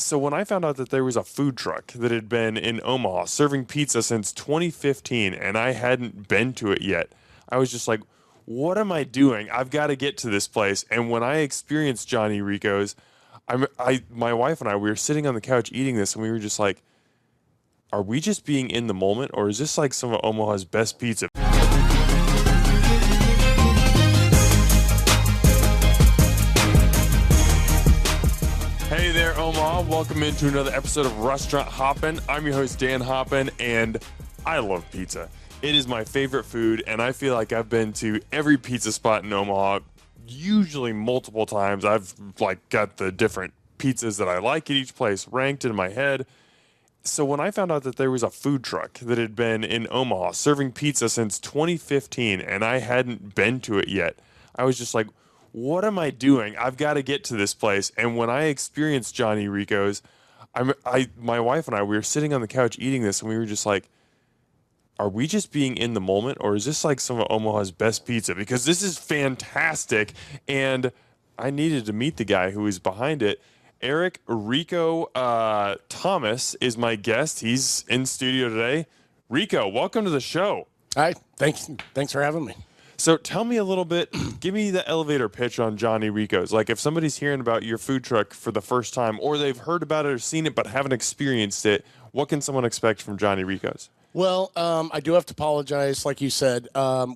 So when I found out that there was a food truck that had been in Omaha serving pizza since 2015 and I hadn't been to it yet, I was just like, what am I doing? I've got to get to this place. And when I experienced Johnny Ricco's, my wife and I, we were sitting on the couch eating this and we were just like, are we just being in the moment, or is this like some of Omaha's best pizza? Hey there, Omaha. Welcome into another episode of Restaurant Hoppen. I'm your host, Dan Hoppen, and I love pizza. It is my favorite food, and I feel like I've been to every pizza spot in Omaha, usually multiple times. I've got the different pizzas that I like at each place ranked in my head. So when I found out that there was a food truck that had been in Omaha serving pizza since 2015 and I hadn't been to it yet, I was just like, what am I doing? I've got to get to this place. And when I experienced Johnny Ricco's, my wife and I, we were sitting on the couch eating this and we were just like, are we just being in the moment, or is this like some of Omaha's best pizza? Because this is fantastic. And I needed to meet the guy who is behind it. Erik Ricco Thomas is my guest. He's in studio today. Ricco, welcome to the show. Hi, thanks for having me. So tell me a little bit, give me the elevator pitch on Johnny Ricco's. Like if somebody's hearing about your food truck for the first time, or they've heard about it or seen it but haven't experienced it, what can someone expect from Johnny Ricco's? Well, I do have to apologize. Like you said,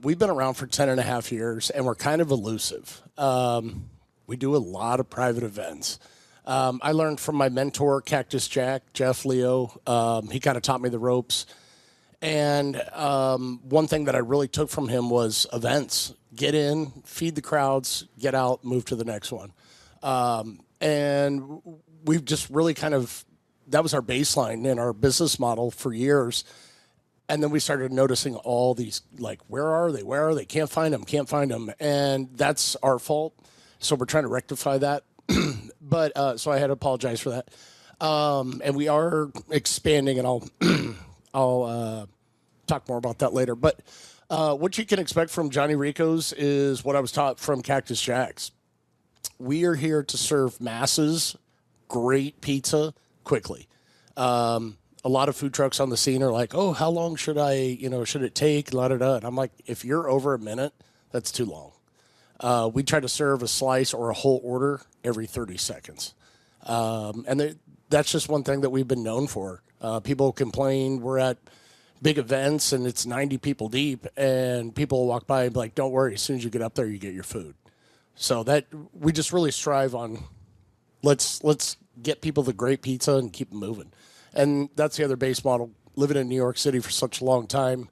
we've been around for 10 and a half years, and we're kind of elusive. We do a lot of private events. I learned from my mentor, Cactus Jack, Jeff Leo. He kind of taught me the ropes. And one thing that I really took from him was events. Get in, feed the crowds, get out, move to the next one. And we've just really that was our baseline in our business model for years. And then we started noticing all these, like, where are they? Where are they? Can't find them. And that's our fault. So we're trying to rectify that. But so I had to apologize for that. And we are expanding, and I'll talk more about that later. But what you can expect from Johnny Ricco's is what I was taught from Cactus Jack's. We are here to serve masses great pizza quickly. A lot of food trucks on the scene are like, oh, how long should it take? La, da, da. And I'm like, if you're over a minute, that's too long. We try to serve a slice or a whole order every 30 seconds. And that's just one thing that we've been known for. People complain we're at big events and it's 90 people deep, and people will walk by and be like, don't worry, as soon as you get up there, you get your food. So that we just really strive on, let's get people the great pizza and keep them moving. And that's the other base model. Living in New York City for such a long time,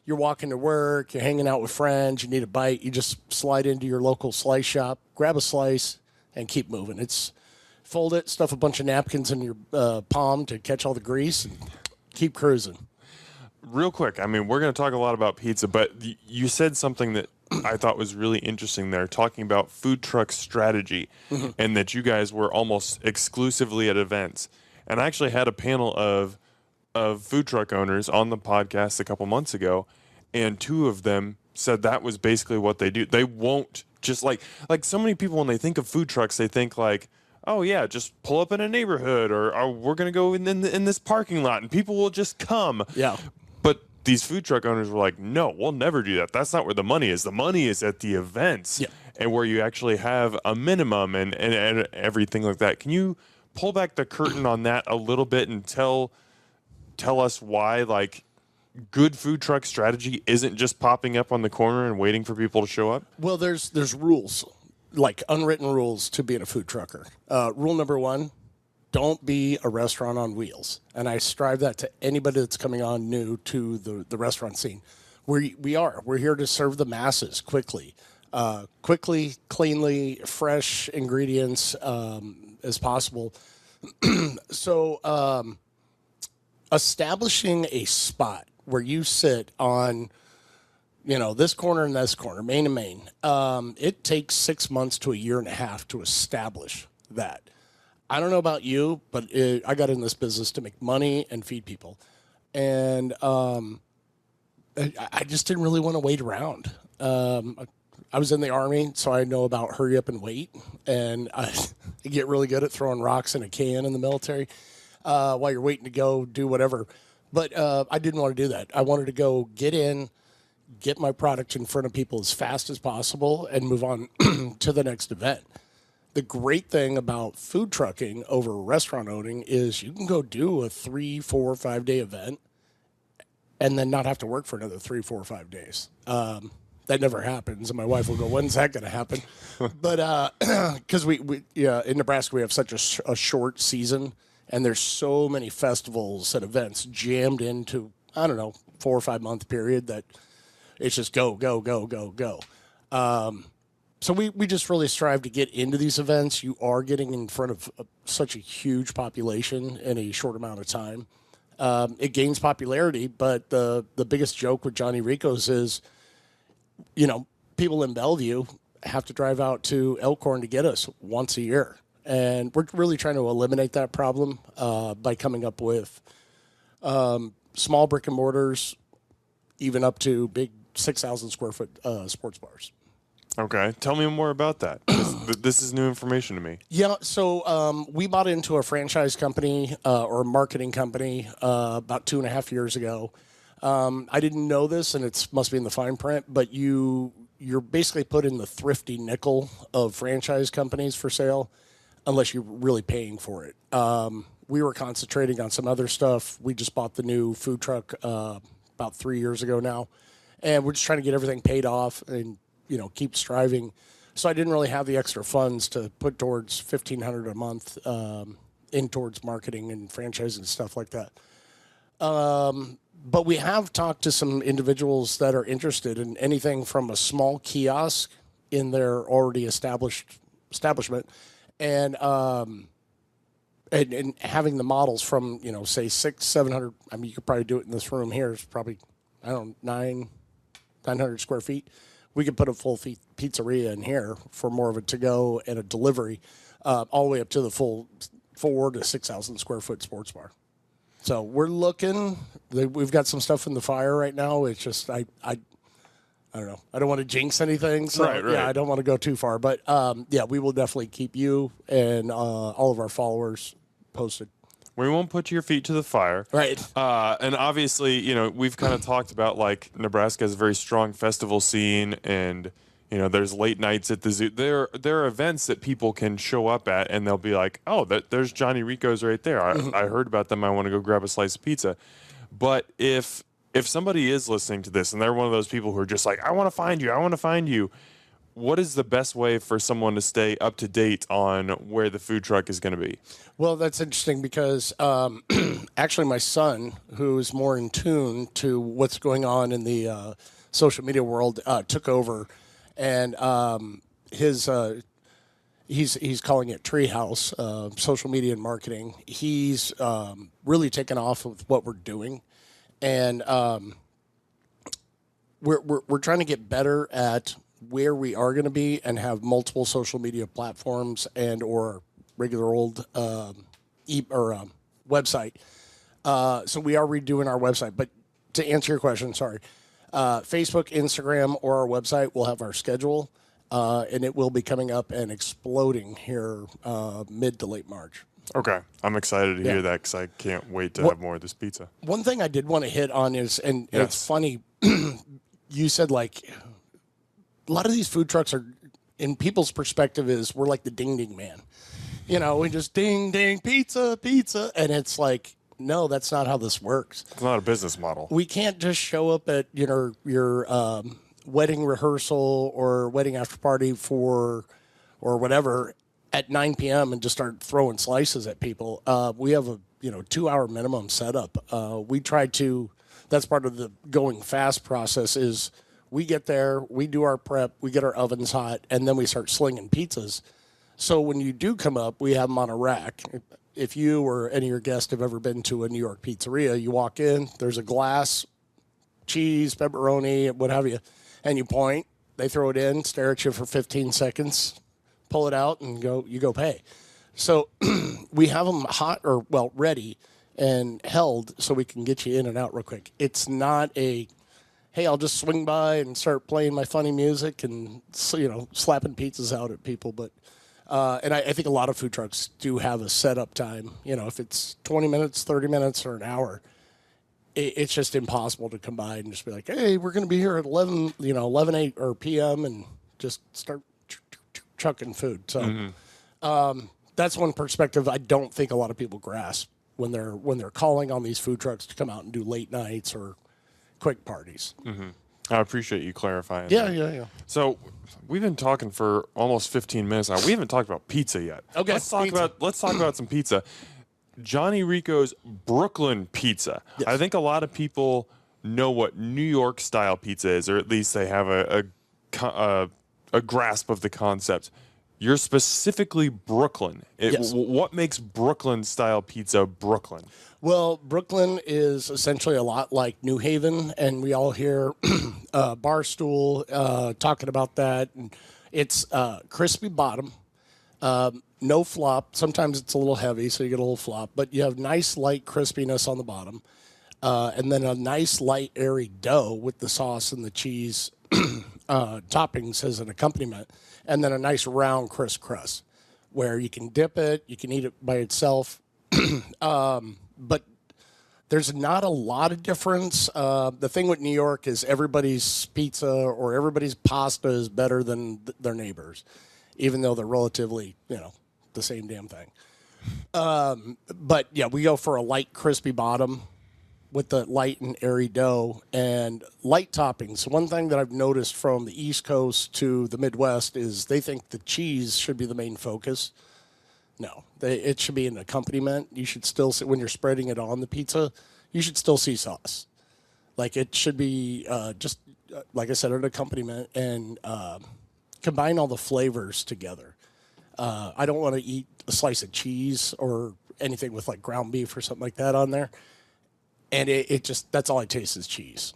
you're walking to work, you're hanging out with friends, you need a bite, you just slide into your local slice shop, grab a slice, and keep moving. It's fold it, stuff a bunch of napkins in your palm to catch all the grease, and keep cruising. Real quick, I mean, we're going to talk a lot about pizza, but you said something that I thought was really interesting there, talking about food truck strategy, and that you guys were almost exclusively at events. And I actually had a panel of food truck owners on the podcast a couple months ago, and two of them said that was basically what they do. They won't just like so many people, when they think of food trucks, they think like, oh yeah, just pull up in a neighborhood, or we're going to go in this parking lot and people will just come. Yeah. But these food truck owners were like, no, we'll never do that. That's not where the money is. The money is at the events, and where you actually have a minimum and everything like that. Can you pull back the curtain on that a little bit and tell us why, like, good food truck strategy isn't just popping up on the corner and waiting for people to show up? Well, there's rules, like unwritten rules to being a food trucker. Rule number one, don't be a restaurant on wheels. And I strive that to anybody that's coming on new to the restaurant scene. We're here to serve the masses quickly, cleanly, fresh ingredients as possible. So establishing a spot where you sit on, this corner and this corner, main to main, it takes 6 months to a year and a half to establish that. I don't know about you, but I got in this business to make money and feed people. And I just didn't really want to wait around. I was in the Army, so I know about hurry up and wait, and I get really good at throwing rocks in a can in the military while you're waiting to go do whatever. But I didn't want to do that. I wanted to go get in, get my product in front of people as fast as possible, and move on to the next event. The great thing about food trucking over restaurant owning is you can go do a 3, 4, 5 day event and then not have to work for another 3, 4, 5 days. That never happens, and my wife will go, "When's that going to happen?" But because we in Nebraska we have such a short season, and there's so many festivals and events jammed into 4 or 5 month period that it's just go go go go go. So we just really strive to get into these events. You are getting in front of such a huge population in a short amount of time. It gains popularity, but the biggest joke with Johnny Ricco's is, people in Bellevue have to drive out to Elkhorn to get us once a year. And we're really trying to eliminate that problem by coming up with small brick and mortars, even up to big 6,000 square foot sports bars. Okay. Tell me more about that. This is new information to me. Yeah, so we bought into a franchise company or a marketing company about 2.5 years ago. I didn't know this, and it must be in the fine print, but you're basically put in the thrifty nickel of franchise companies for sale unless you're really paying for it. We were concentrating on some other stuff. We just bought the new food truck about 3 years ago now, and we're just trying to get everything paid off and keep striving. So I didn't really have the extra funds to put towards $1,500 a month in towards marketing and franchising and stuff like that. But we have talked to some individuals that are interested in anything from a small kiosk in their already establishment and having the models from, say 600-700. I mean, you could probably do it in this room here. It's probably, 900 square feet. We could put a full pizzeria in here for more of a to-go and a delivery, all the way up to the full 4,000 to 6,000 square foot sports bar. So we're looking. We've got some stuff in the fire right now. It's just I don't know. I don't want to jinx anything. So right. Yeah, I don't want to go too far. But we will definitely keep you and all of our followers posted. We won't put your feet to the fire. Right. And obviously, we've kind of talked about Nebraska has a very strong festival scene, and there's late nights at the zoo. There are events that people can show up at, and they'll be like, "Oh, there's Johnny Ricco's right there. I heard about them. I want to go grab a slice of pizza." But if somebody is listening to this and they're one of those people who are just like, "I want to find you. I want to find you," what is the best way for someone to stay up to date on where the food truck is going to be? Well, that's interesting because actually my son, who is more in tune to what's going on in the social media world, took over, and he's calling it Treehouse, social media and marketing. He's really taken off with what we're doing, and we're trying to get better at where we are going to be and have multiple social media platforms and or regular old website. So we are redoing our website. But to answer your question, sorry, Facebook, Instagram, or our website will have our schedule, and it will be coming up and exploding here mid to late March. Okay. I'm excited to hear that because I can't wait to have more of this pizza. One thing I did want to hit on is, and it's funny, you said a lot of these food trucks are, in people's perspective, is we're like the ding ding man. We just ding ding pizza, pizza, and it's like, no, that's not how this works. It's not a business model. We can't just show up at your wedding rehearsal or wedding after party or whatever at 9 p.m. and just start throwing slices at people. We have a 2-hour minimum setup. We try to. That's part of the going fast process is. We get there, we do our prep, we get our ovens hot, and then we start slinging pizzas. So when you do come up, we have them on a rack. If you or any of your guests have ever been to a New York pizzeria, you walk in, there's a glass, cheese, pepperoni, what have you, and you point, they throw it in, stare at you for 15 seconds, pull it out, and you go pay. So we have them hot or, ready and held so we can get you in and out real quick. It's not a hey, I'll just swing by and start playing my funny music and, slapping pizzas out at people. But and I think a lot of food trucks do have a setup time. If it's 20 minutes, 30 minutes, or an hour, it's just impossible to come by and just be like, hey, we're going to be here at 11 8 or p.m. and just start chucking food. So that's one perspective I don't think a lot of people grasp when they're calling on these food trucks to come out and do late nights or quick parties. I appreciate you clarifying. Yeah. So we've been talking for almost 15 minutes now. We haven't talked about pizza yet. Okay, let's talk about some pizza. Johnny Ricco's Brooklyn Pizza. Yes. I think a lot of people know what New York style pizza is, or at least they have a grasp of the concept. You're specifically Brooklyn. Yes. What makes Brooklyn style pizza Brooklyn? Well, Brooklyn is essentially a lot like New Haven, and we all hear Barstool talking about that. And it's crispy bottom, no flop. Sometimes it's a little heavy, so you get a little flop, but you have nice light crispiness on the bottom, and then a nice light airy dough with the sauce and the cheese toppings as an accompaniment, and then a nice round crisp crust where you can dip it, you can eat it by itself. But there's not a lot of difference. The thing with New York is everybody's pizza or everybody's pasta is better than their neighbors, even though they're relatively, the same damn thing. But yeah, we go for a light, crispy bottom with the light and airy dough and light toppings. One thing that I've noticed from the East Coast to the Midwest is they think the cheese should be the main focus. No, it should be an accompaniment. You should still see, when you're spreading it on the pizza, you should still see sauce. Like it should be just, like I said, an accompaniment and combine all the flavors together. I don't want to eat a slice of cheese or anything with like ground beef or something like that on there. And it just, that's all I taste is cheese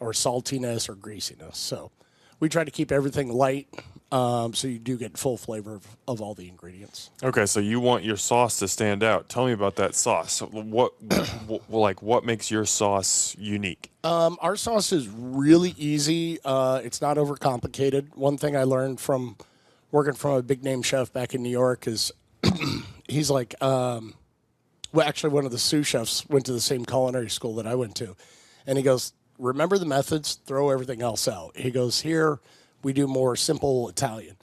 or saltiness or greasiness. So we try to keep everything light so you do get full flavor of all the ingredients. Okay, so you want your sauce to stand out. Tell me about that sauce. What makes your sauce unique? Our sauce is really easy. It's not overcomplicated. One thing I learned from working from a big name chef back in New York is he's like, actually one of the sous chefs went to the same culinary school that I went to. And he goes, remember the methods, throw everything else out. He goes, here we do more simple Italian.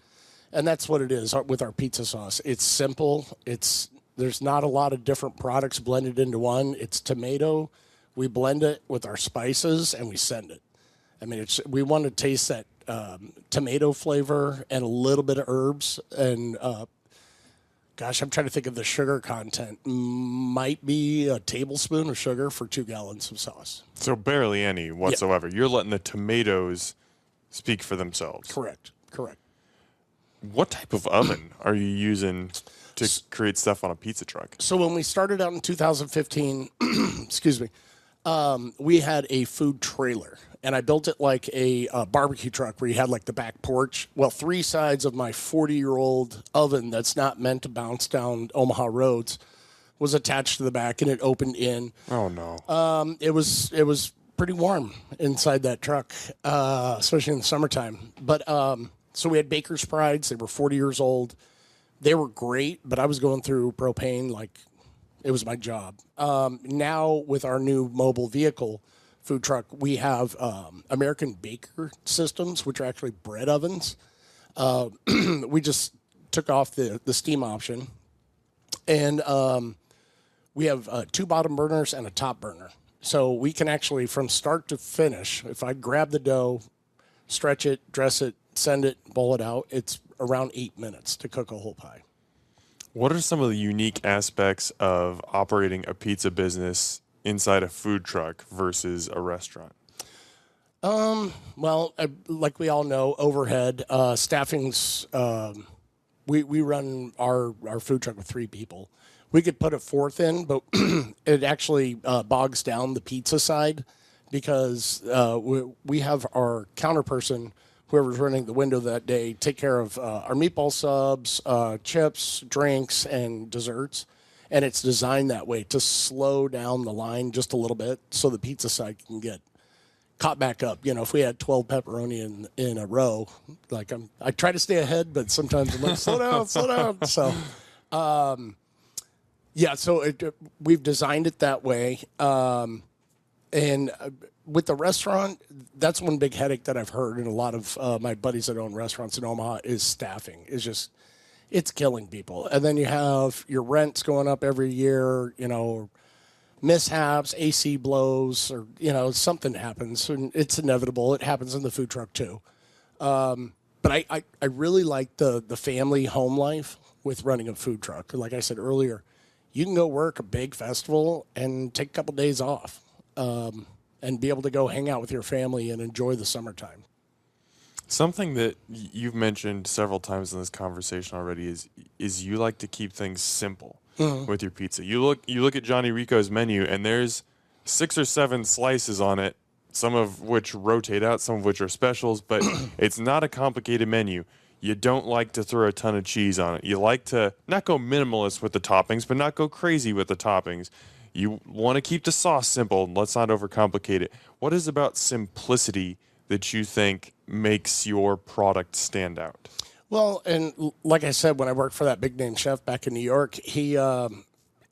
And that's what it is with our pizza sauce. It's simple. There's not a lot of different products blended into one. It's tomato. We blend it with our spices and we send it. I mean, we want to taste that tomato flavor and a little bit of herbs. And gosh, I'm trying to think of the sugar content. Might be a tablespoon of sugar for 2 gallons of sauce. So barely any whatsoever. You're letting the tomatoes speak for themselves. Correct. What type of oven are you using to create stuff on a pizza truck? So when we started out in 2015, excuse me, we had a food trailer. And I built it like a barbecue truck where you had like the back porch. Well, 3 sides of my 40-year-old oven that's not meant to bounce down Omaha roads was attached to the back, and it opened in. Oh, no. It was pretty warm inside that truck, especially in the summertime. But so we had Baker's Prides. They were 40 years old. They were great, but I was going through propane like it was my job. Now with our new mobile vehicle food truck, we have American Baker systems, which are actually bread ovens. We just took off the steam option, and we have 2 bottom burners and a top burner. So we can actually, from start to finish, if I grab the dough, stretch it, dress it, send it, bowl it out, it's around 8 minutes to cook a whole pie. What are some of the unique aspects of operating a pizza business inside a food truck versus a restaurant? Well, like we all know, overhead, staffing's, we run our food truck with 3 people. We could put a 4th in, but it actually bogs down the pizza side because we have our counter person, whoever's running the window that day, take care of our meatball subs, chips, drinks, and desserts. And it's designed that way to slow down the line just a little bit so the pizza side can get caught back up. You know, if we had 12 pepperoni in a row, like I try to stay ahead, but sometimes I'm like, slow down, slow down. So, yeah, so we've designed it that way. And with the restaurant, that's one big headache that I've heard, and a lot of my buddies that own restaurants in Omaha is staffing. It's killing people. And then you have your rents going up every year, you know, mishaps, AC blows, or, you know, something happens, and it's inevitable. It happens in the food truck too. But I really like the family home life with running a food truck. Like I said earlier, you can go work a big festival and take a couple days off, and be able to go hang out with your family and enjoy the summertime. Something that you've mentioned several times in this conversation already is you like to keep things simple with your pizza. You look at Johnny Ricco's menu, and there's 6 or 7 slices on it, some of which rotate out, some of which are specials, but it's not a complicated menu. You don't like to throw a ton of cheese on it. You like to not go minimalist with the toppings, but not go crazy with the toppings. You want to keep the sauce simple. Let's not overcomplicate it. What is about simplicity that you think makes your product stand out? Well, and like I said, when I worked for that big name chef back in New York,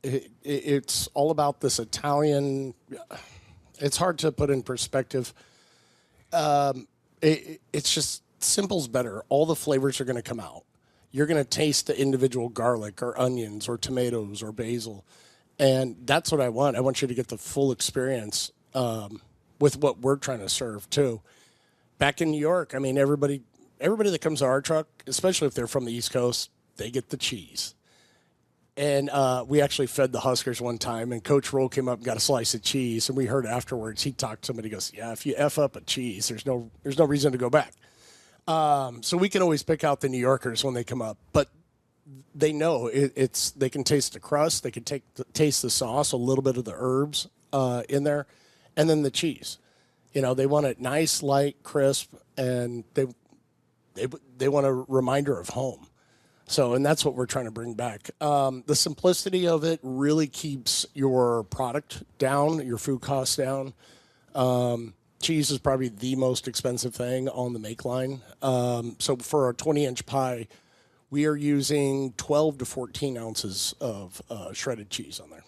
it's all about this Italian. It's hard to put in perspective. It's just simple's better. All the flavors are going to come out. You're going to taste the individual garlic or onions or tomatoes or basil. And that's what I want. I want you to get the full experience with what we're trying to serve too. Back in New York, I mean, everybody that comes to our truck, especially if they're from the East Coast, they get the cheese. And we actually fed the Huskers one time, and Coach Roll came up and got a slice of cheese. And we heard afterwards, he talked to somebody, goes, "Yeah, if you F up a cheese, there's no reason to go back." So we can always pick out the New Yorkers when they come up, but they know they can taste the crust, they can taste the sauce, a little bit of the herbs in there, and then the cheese. You know, they want it nice, light, crisp, and they want a reminder of home. So, and that's what we're trying to bring back. The simplicity of it really keeps your product down, your food costs down. Cheese is probably the most expensive thing on the make line. So for a 20-inch pie, we are using 12 to 14 ounces of shredded cheese on there.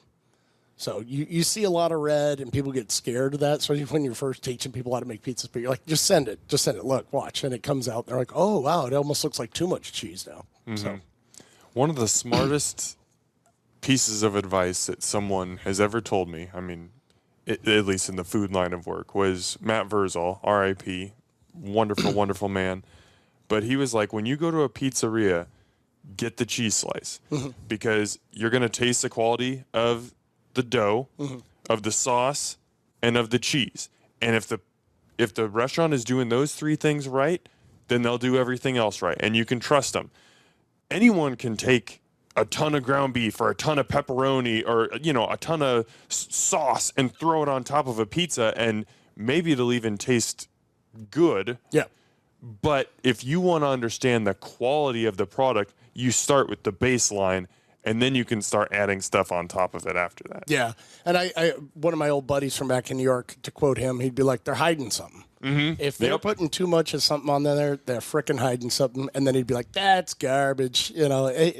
So you see a lot of red, and people get scared of that, especially when you're first teaching people how to make pizzas. But you're like, just send it. Look, watch. And it comes out. They're like, oh, wow, it almost looks like too much cheese now. Mm-hmm. So, one of the smartest pieces of advice that someone has ever told me, I mean, at least in the food line of work, was Matt Verzal, R.I.P., wonderful, wonderful man. But he was like, when you go to a pizzeria, get the cheese slice because you're going to taste the quality of the dough, of the sauce, and of the cheese. And if the restaurant is doing those 3 things right, then they'll do everything else right, and you can trust them. Anyone can take a ton of ground beef or a ton of pepperoni or, you know, a ton of sauce and throw it on top of a pizza, and maybe it'll even taste good. Yeah. But if you want to understand the quality of the product, you start with the baseline, and then you can start adding stuff on top of it after that. Yeah. And I one of my old buddies from back in New York, to quote him, he'd be like, they're hiding something. If they're putting too much of something on there, they're frickin' hiding something. And then he'd be like, that's garbage. You know,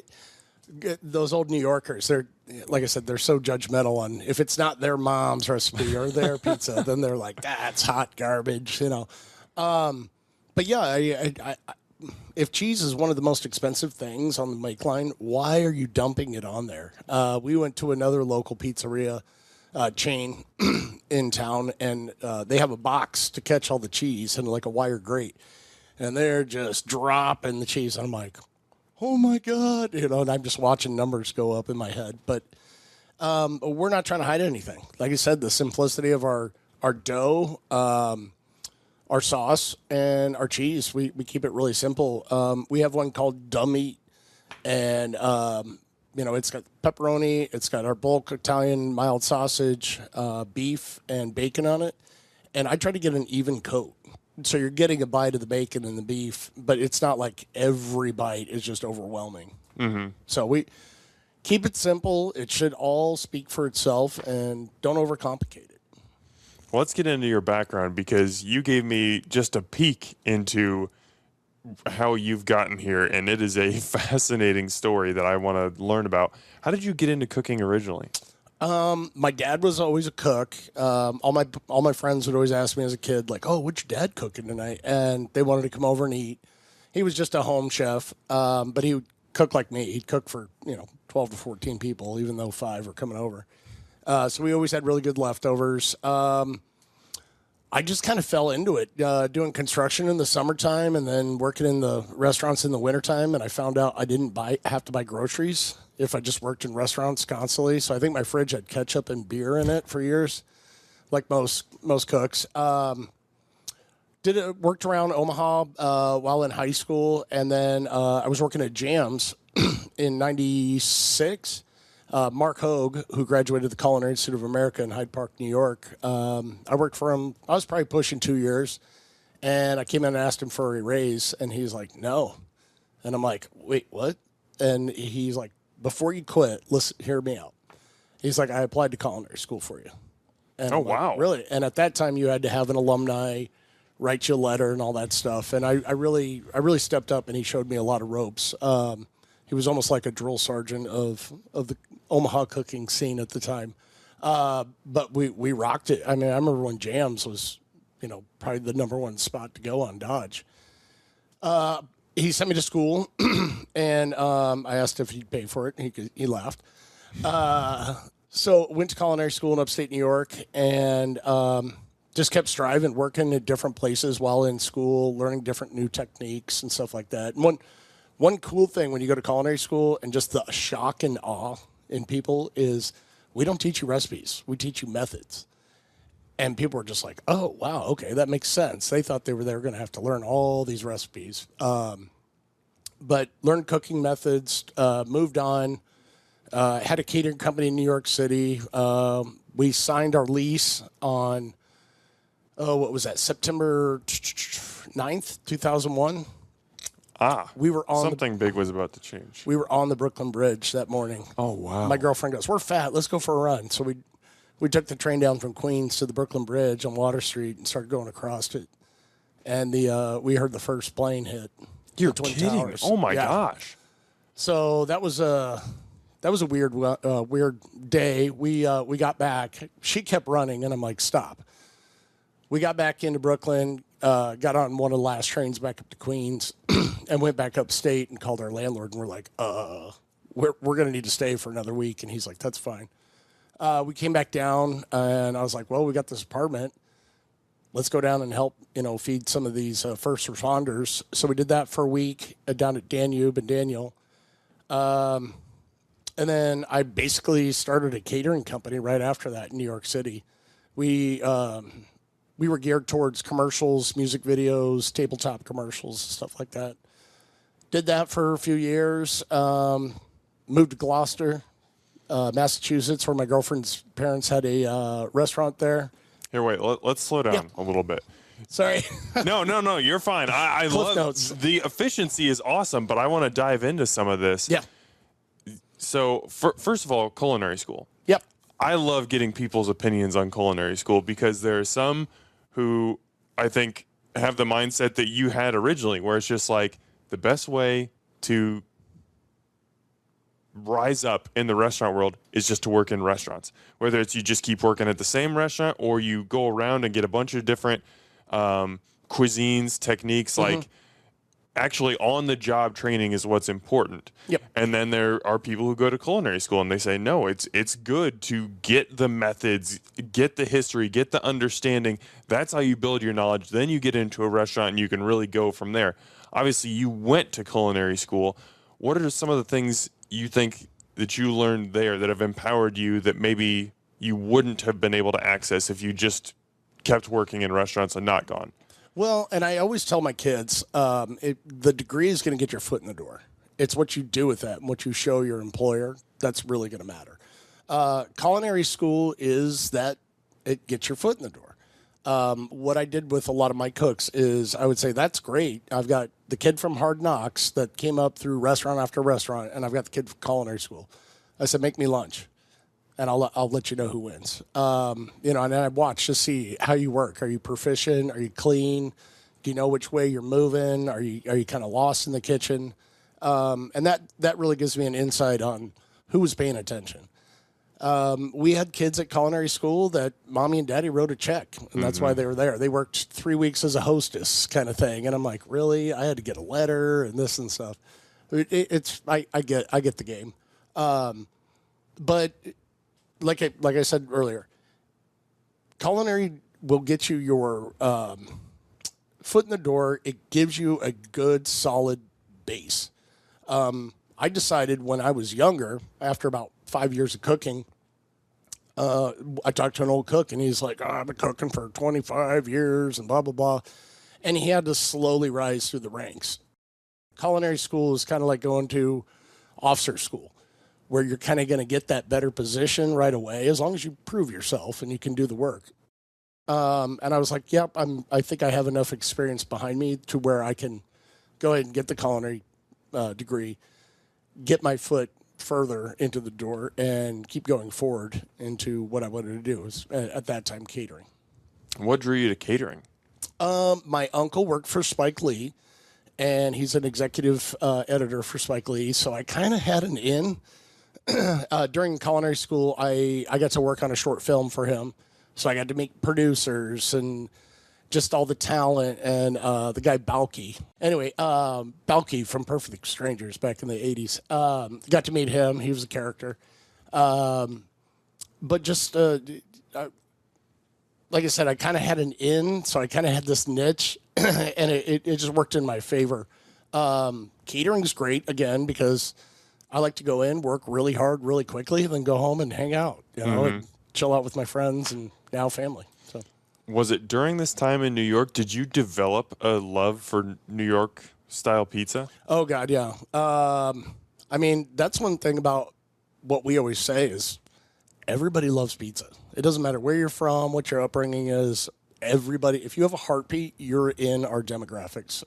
those old New Yorkers, they're, like I said, they're so judgmental on if it's not their mom's recipe or their pizza, then they're like, that's hot garbage, you know. But yeah, if cheese is one of the most expensive things on the make line, why are you dumping it on there? We went to another local pizzeria chain in town, and they have a box to catch all the cheese and like a wire grate, and they're just dropping the cheese. And I'm like, oh my God, you know, and I'm just watching numbers go up in my head. But we're not trying to hide anything. Like I said, the simplicity of our dough, our sauce, and our cheese, we keep it really simple. We have one called Dumb Meat, and you know, it's got pepperoni, it's got our bulk Italian mild sausage, beef, and bacon on it. And I try to get an even coat. So you're getting a bite of the bacon and the beef, but it's not like every bite is just overwhelming. So we keep it simple. It should all speak for itself, and don't overcomplicate it. Well, let's get into your background because you gave me just a peek into how you've gotten here, and it is a fascinating story that I want to learn about. How did you get into cooking originally? My dad was always a cook. All my friends would always ask me as a kid, like, "Oh, what's your dad cooking tonight?" And they wanted to come over and eat. He was just a home chef, but he would cook like me. He'd cook for 12 to 14 people, even though 5 were coming over. So we always had really good leftovers. I just kind of fell into it, doing construction in the summertime and then working in the restaurants in the wintertime. And I found out I didn't have to buy groceries if I just worked in restaurants constantly. So I think my fridge had ketchup and beer in it for years, like most cooks. Worked around Omaha while in high school, and then I was working at Jams in '96. Mark Hogue, who graduated the Culinary Institute of America in Hyde Park, New York. I worked for him. I was probably pushing 2 years, and I came in and asked him for a raise, and he's like, "No," and I'm like, "Wait, what?" And he's like, "Before you quit, listen, hear me out." He's like, "I applied to culinary school for you." And Oh, I'm like, wow. really? And at that time, you had to have an alumni write you a letter and all that stuff. And I really stepped up, and he showed me a lot of ropes. He was almost like a drill sergeant of the Omaha cooking scene at the time. But we rocked it. I mean, I remember when Jams was, probably the number one spot to go on Dodge. He sent me to school, and I asked if he'd pay for it. He laughed. So went to culinary school in upstate New York, and just kept striving, working at different places while in school, learning different new techniques and stuff like that. And one cool thing when you go to culinary school, and just the shock and awe in people, is we don't teach you recipes. We teach you methods. And people were just like, "Oh, wow, okay, that makes sense." They thought they were going to have to learn all these recipes. But learned cooking methods, moved on, had a catering company in New York City. We signed our lease on, what was that, September 9th, 2001? We were on Something big was about to change. We were on the Brooklyn Bridge that morning. Oh, wow. My girlfriend goes, "We're fat. Let's go for a run." So we took the train down from Queens to the Brooklyn Bridge on Water Street and started going across it. And we heard the first plane hit. You're the Twin kidding me. Towers. Oh, my Yeah. gosh. So that was a weird day. We got back. She kept running, and I'm like, "Stop." We got back into Brooklyn, got on one of the last trains back up to Queens, and went back upstate and called our landlord, and we're like, we're going to need to stay for another week. And he's like, "That's fine." We came back down, and I was like, "Well, we got this apartment. Let's go down and help, feed some of these first responders." So we did that for a week down at Danube and Daniel. And then I basically started a catering company right after that in New York City. We were geared towards commercials, music videos, tabletop commercials, stuff like that. Did that for a few years. Moved to Gloucester, Massachusetts, where my girlfriend's parents had a restaurant there. Here, wait. Let's slow down a little bit. Sorry. No, you're fine. I love notes. The efficiency is awesome, but I want to dive into some of this. Yeah. So, first of all, culinary school. Yep. I love getting people's opinions on culinary school because there are some who I think have the mindset that you had originally, where it's just like the best way to rise up in the restaurant world is just to work in restaurants. Whether it's you just keep working at the same restaurant or you go around and get a bunch of different cuisines, techniques, like actually on-the-job training is what's important. Yep. And then there are people who go to culinary school and they say, no, it's good to get the methods, get the history, get the understanding. That's how you build your knowledge. Then you get into a restaurant and you can really go from there. Obviously, you went to culinary school. What are some of the things you think that you learned there that have empowered you that maybe you wouldn't have been able to access if you just kept working in restaurants and not gone? Well, and I always tell my kids, the degree is going to get your foot in the door. It's what you do with that and what you show your employer that's really going to matter. Culinary school is that it gets your foot in the door. What I did with a lot of my cooks is I would say, that's great. I've got the kid from Hard Knocks that came up through restaurant after restaurant, and I've got the kid from culinary school. I said, make me lunch. and I'll let you know who wins. You know, and then I watch to see how you work. Are you proficient? Are you clean? Do you know which way you're moving? Are you kind of lost in the kitchen? And that really gives me an insight on who was paying attention. We had kids at culinary school that mommy and daddy wrote a check, and that's why they were there. They worked 3 weeks as a hostess kind of thing. And I'm like, really? I had to get a letter and this and stuff. I get the game. But like I said earlier, culinary will get you your foot in the door. It gives you a good, solid base. I decided when I was younger, after about 5 years of cooking, I talked to an old cook, and he's like, I've been cooking for 25 years and blah, blah, blah. And he had to slowly rise through the ranks. Culinary school is kind of like going to officer school, where you're kind of going to get that better position right away, as long as you prove yourself and you can do the work. And I was like, yep, I think I have enough experience behind me to where I can go ahead and get the culinary degree, get my foot further into the door, and keep going forward into what I wanted to do, was at that time catering. What drew you to catering? My uncle worked for Spike Lee, and he's an executive editor for Spike Lee, so I kind of had an in. During culinary school, I got to work on a short film for him, so I got to meet producers and just all the talent, and the guy Balky. Anyway, Balky from Perfect Strangers back in the 80s. Got to meet him. He was a character. But just, like I said, I kind of had an in, so I kind of had this niche, and it just worked in my favor. Catering's great, again, because I like to go in, work really hard, really quickly, and then go home and hang out, you know, and chill out with my friends and now family. So, was it during this time in New York, did you develop a love for New York style pizza? Oh God, yeah. I mean, that's one thing about what we always say is everybody loves pizza. It doesn't matter where you're from, what your upbringing is. Everybody, if you have a heartbeat, you're in our demographics.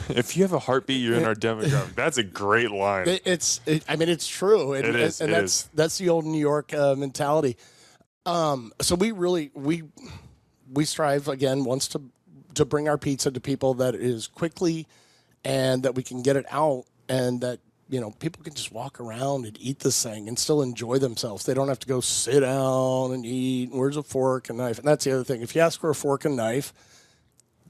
If you have a heartbeat, you're in our demographic. That's a great line. I mean, it's true. It is. And that's the old New York mentality. So we strive again once to bring our pizza to people that is quickly, and that we can get it out, and that, you know, people can just walk around and eat this thing and still enjoy themselves. They don't have to go sit down and eat. Where's a fork and knife? And that's the other thing. If you ask for a fork and knife,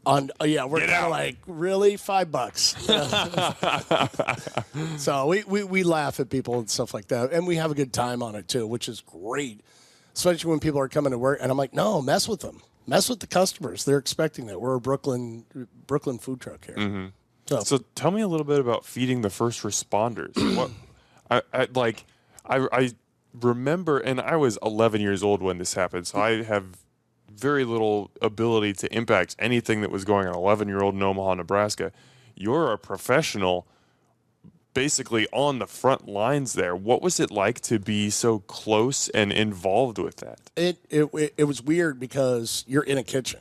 we're kind of like, really, $5? So we laugh at people and stuff like that, and we have a good time on it too, which is great. Especially when people are coming to work, and I'm like, no, mess with them, mess with the customers. They're expecting that. We're a Brooklyn food truck here. Mm-hmm. So tell me a little bit about feeding the first responders. What I remember, and I was 11 years old when this happened, so I have very little ability to impact anything that was going on. 11-year-old in Omaha, Nebraska. You're a professional, basically on the front lines there. What was it like to be so close and involved with that? It was weird because you're in a kitchen.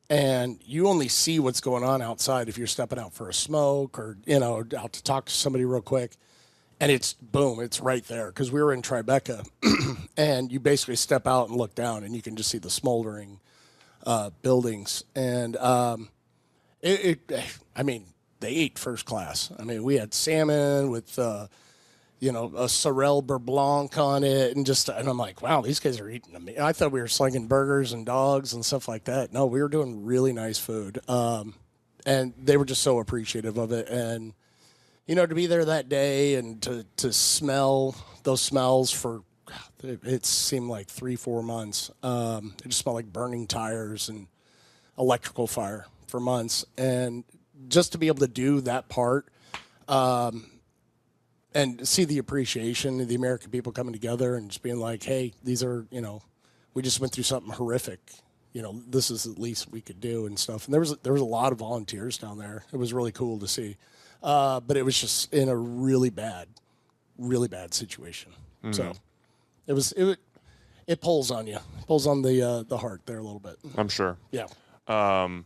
And you only see what's going on outside if you're stepping out for a smoke or, you know, out to talk to somebody real quick. And it's boom, it's right there. Because we were in Tribeca, and you basically step out and look down, and you can just see the smoldering buildings. And I mean, they ate first class. I mean, we had salmon with a sorrel beurre blanc on it, and I'm like, wow, these guys are eating. I thought we were slinging burgers and dogs and stuff like that. No, we were doing really nice food, and they were just so appreciative of it. And you know, to be there that day and to smell those smells for, it seemed like 3-4 months. It just smelled like burning tires and electrical fire for months, and just to be able to do that part. And see the appreciation of the American people coming together and just being like, hey, these are, you know, we just went through something horrific. You know, this is the least we could do and stuff. And there was a lot of volunteers down there. It was really cool to see. But it was just in a really bad situation. Mm-hmm. So it pulls on you. It pulls on the heart there a little bit. I'm sure. Yeah. On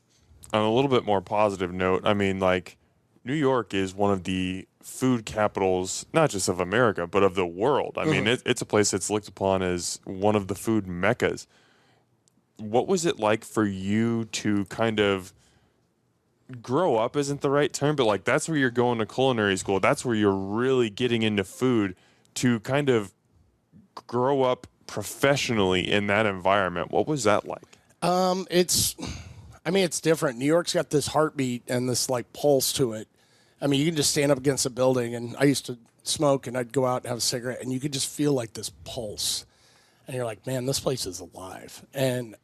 a little bit more positive note, I mean, like, New York is one of the food capitals, not just of America, but of the world. I mean, it's a place that's looked upon as one of the food meccas. What was it like for you to kind of grow up isn't the right term, but like that's where you're going to culinary school. That's where you're really getting into food to kind of grow up professionally in that environment. What was that like? It's different. New York's got this heartbeat and this like pulse to it. I mean, you can just stand up against a building, and I used to smoke, and I'd go out and have a cigarette, and you could just feel like this pulse. And you're like, man, this place is alive. And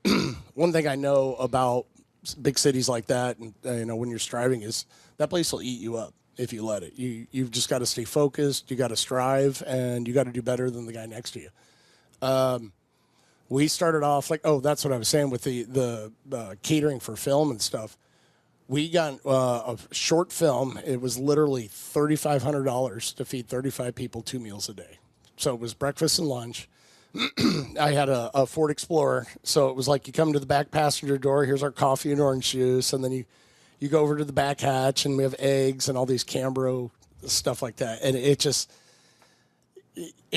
one thing I know about big cities like that, and when you're striving, is that place will eat you up if you let it. You've just got to stay focused. You got to strive, and you got to do better than the guy next to you. We started off like, that's what I was saying with the catering for film and stuff. We got a short film. It was literally $3,500 to feed 35 people 2 meals a day. So it was breakfast and lunch. I had a Ford Explorer, so it was like you come to the back passenger door, here's our coffee and orange juice, and then you go over to the back hatch, and we have eggs and all these Cambro stuff like that. And it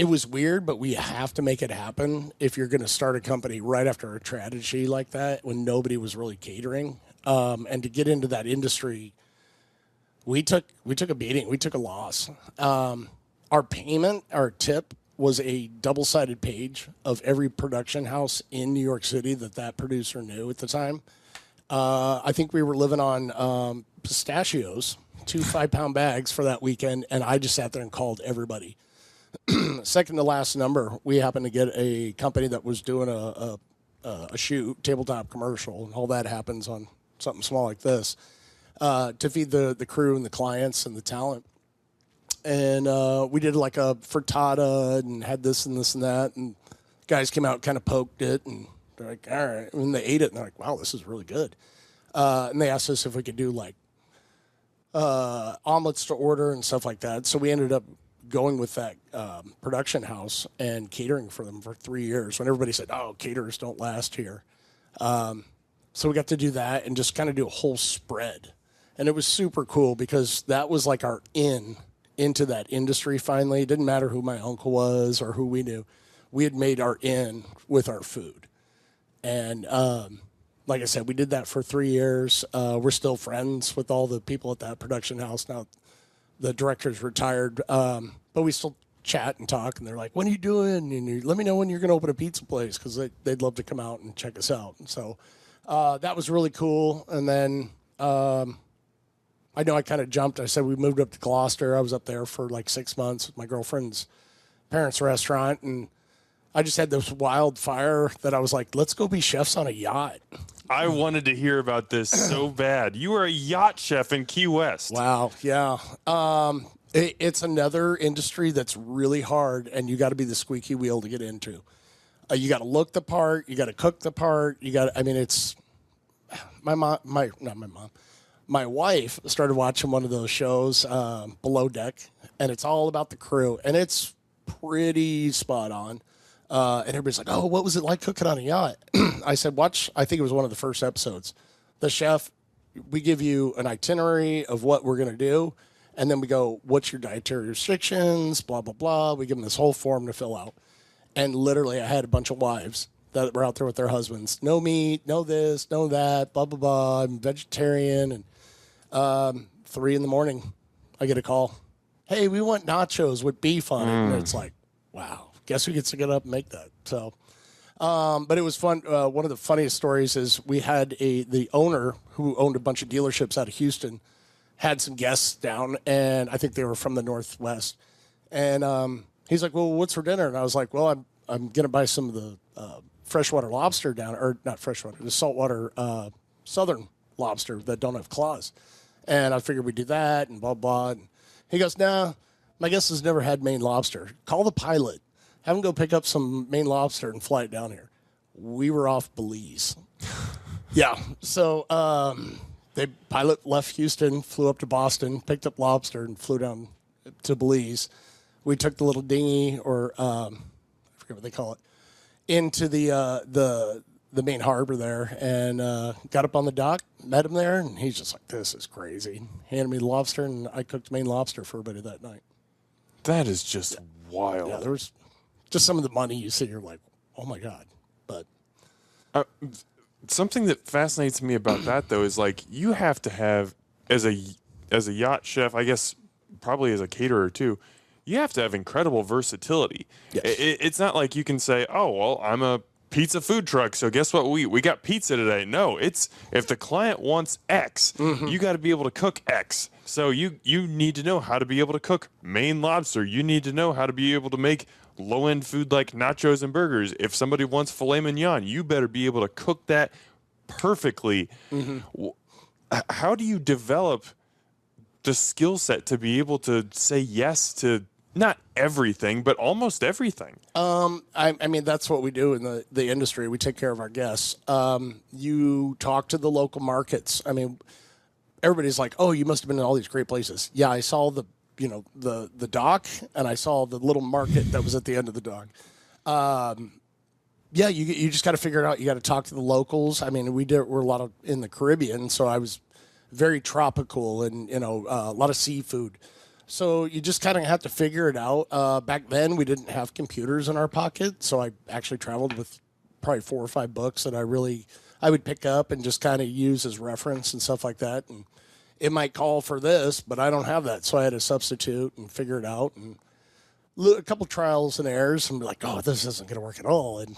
was weird, but we have to make it happen if you're going to start a company right after a tragedy like that when nobody was really catering. And to get into that industry, we took a beating. We took a loss. Our tip was a double-sided page of every production house in New York City that producer knew at the time. I think we were living on pistachios, 2 5-pound bags for that weekend, and I just sat there and called everybody. Second to last number, we happened to get a company that was doing a shoot, tabletop commercial, and all that happens on something small like this, to feed the crew and the clients and the talent. And we did like a frittata and had this and this and that. And guys came out and kind of poked it. And they're like, all right. And they ate it. And they're like, wow, this is really good. And they asked us if we could do like omelets to order and stuff like that. So we ended up going with that production house and catering for them for 3 years when everybody said, oh, caterers don't last here. So we got to do that and just kind of do a whole spread. And it was super cool because that was like our into that industry finally. It didn't matter who my uncle was or who we knew. We had made our in with our food. And like I said, we did that for 3 years. We're still friends with all the people at that production house. Now the director's retired, but we still chat and talk. And they're like, when are you doing? And let me know when you're going to open a pizza place because they'd love to come out and check us out. And so that was really cool. And then I know I kind of jumped. I said we moved up to Gloucester. I was up there for like 6 months with my girlfriend's parents' restaurant. And I just had this wildfire that I was like, let's go be chefs on a yacht. I wanted to hear about this so bad. You were a yacht chef in Key West. Wow. Yeah. It's another industry that's really hard, and you got to be the squeaky wheel to get into. You got to look the part. You got to cook the part. It's my wife started watching one of those shows, Below Deck, and it's all about the crew, and it's pretty spot on. And everybody's like, oh, what was it like cooking on a yacht? I said, watch, I think it was one of the first episodes. The chef, we give you an itinerary of what we're going to do, and then we go, what's your dietary restrictions, blah, blah, blah. We give them this whole form to fill out. And literally, I had a bunch of wives that were out there with their husbands. No meat, no this, no that, blah, blah, blah. I'm vegetarian. And 3 a.m, I get a call. Hey, we want nachos with beef on it. And it's like, wow, guess who gets to get up and make that? So, but it was fun. One of the funniest stories is we had the owner who owned a bunch of dealerships out of Houston had some guests down, and I think they were from the Northwest. And he's like, well, what's for dinner? And I was like, well, I'm going to buy some of the freshwater lobster down, or not freshwater, the saltwater southern lobster that don't have claws. And I figured we'd do that and blah, blah. And he goes, nah, my guest has never had Maine lobster. Call the pilot. Have him go pick up some Maine lobster and fly it down here. We were off Belize. Yeah. So the pilot left Houston, flew up to Boston, picked up lobster, and flew down to Belize. We took the little dinghy, or I forget what they call it, into the the main harbor there, and got up on the dock, met him there, and he's just like, "This is crazy." Handed me the lobster, and I cooked Maine lobster for everybody that night. That is just wild. Yeah, there was just some of the money you see. You're like, "Oh my god!" But something that fascinates me about that though is like you have to have as a yacht chef, I guess probably as a caterer too. You have to have incredible versatility. Yes. It's not like you can say, "Oh, well, I'm a pizza food truck, so guess what? We got pizza today." No, it's if the client wants X, you got to be able to cook X. So you need to know how to be able to cook Maine lobster. You need to know how to be able to make low-end food like nachos and burgers. If somebody wants filet mignon, you better be able to cook that perfectly. How do you develop the skill set to be able to say yes to not everything, but almost everything? I mean, that's what we do in the industry. We take care of our guests. You talk to the local markets. I mean, everybody's like, "Oh, you must have been in all these great places." Yeah, I saw the dock, and I saw the little market that was at the end of the dock. Yeah, you just got to figure it out. You got to talk to the locals. I mean, we're a lot of in the Caribbean, so I was very tropical and a lot of seafood. So you just kind of have to figure it out. Back then, we didn't have computers in our pocket, so I actually traveled with probably 4 or 5 books that I would pick up and just kind of use as reference and stuff like that. And it might call for this, but I don't have that, so I had to substitute and figure it out and a couple trials and errors and be like, "Oh, this isn't going to work at all." And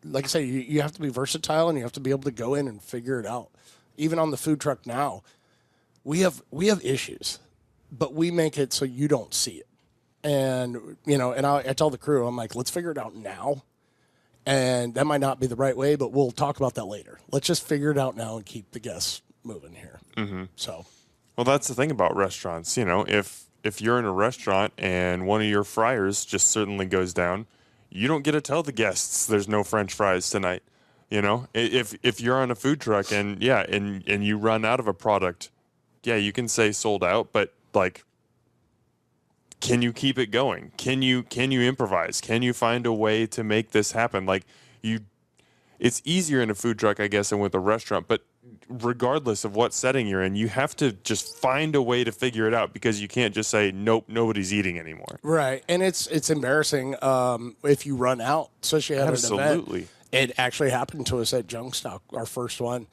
like I say, you have to be versatile and you have to be able to go in and figure it out. Even on the food truck now, we have issues, but we make it so you don't see it. And and I tell the crew, I'm like, "Let's figure it out now." And that might not be the right way, but we'll talk about that later. Let's just figure it out now and keep the guests moving here. So, Well, that's the thing about restaurants. If you're in a restaurant and one of your fryers just certainly goes down, you don't get to tell the guests there's no French fries tonight. If you're on a food truck and you run out of a product, you can say sold out, but like, can you keep it going? Can you improvise? Can you find a way to make this happen? Like it's easier in a food truck, I guess, than with a restaurant, but regardless of what setting you're in, you have to just find a way to figure it out because you can't just say, "Nope, nobody's eating anymore." Right. And it's embarrassing if you run out, especially at an event. It actually happened to us at Junkstock, our first one.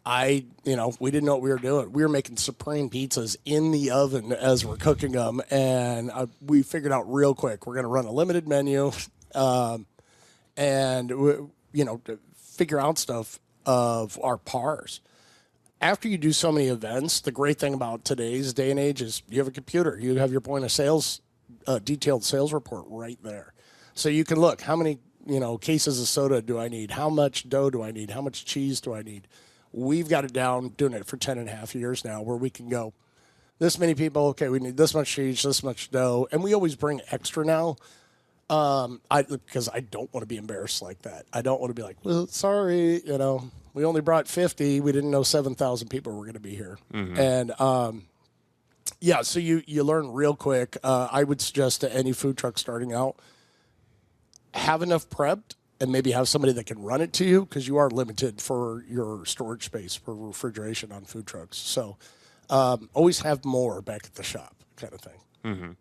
We didn't know what we were doing. We were making supreme pizzas in the oven as we're cooking them, and we figured out real quick we're going to run a limited menu, and to figure out stuff of our pars. After you do so many events, the great thing about today's day and age is you have a computer. You have your point of sales, detailed sales report right there, so you can look how many cases of soda do I need, how much dough do I need, how much cheese do I need. We've got it down, doing it for 10.5 years now, where we can go, this many people, okay, we need this much cheese, this much dough, and we always bring extra now, because I don't want to be embarrassed like that. I don't want to be like, "Well, sorry, we only brought 50, we didn't know 7,000 people were going to be here." And so you learn real quick. I would suggest to any food truck starting out, have enough prepped and maybe have somebody that can run it to you, because you are limited for your storage space for refrigeration on food trucks. So always have more back at the shop, kind of thing.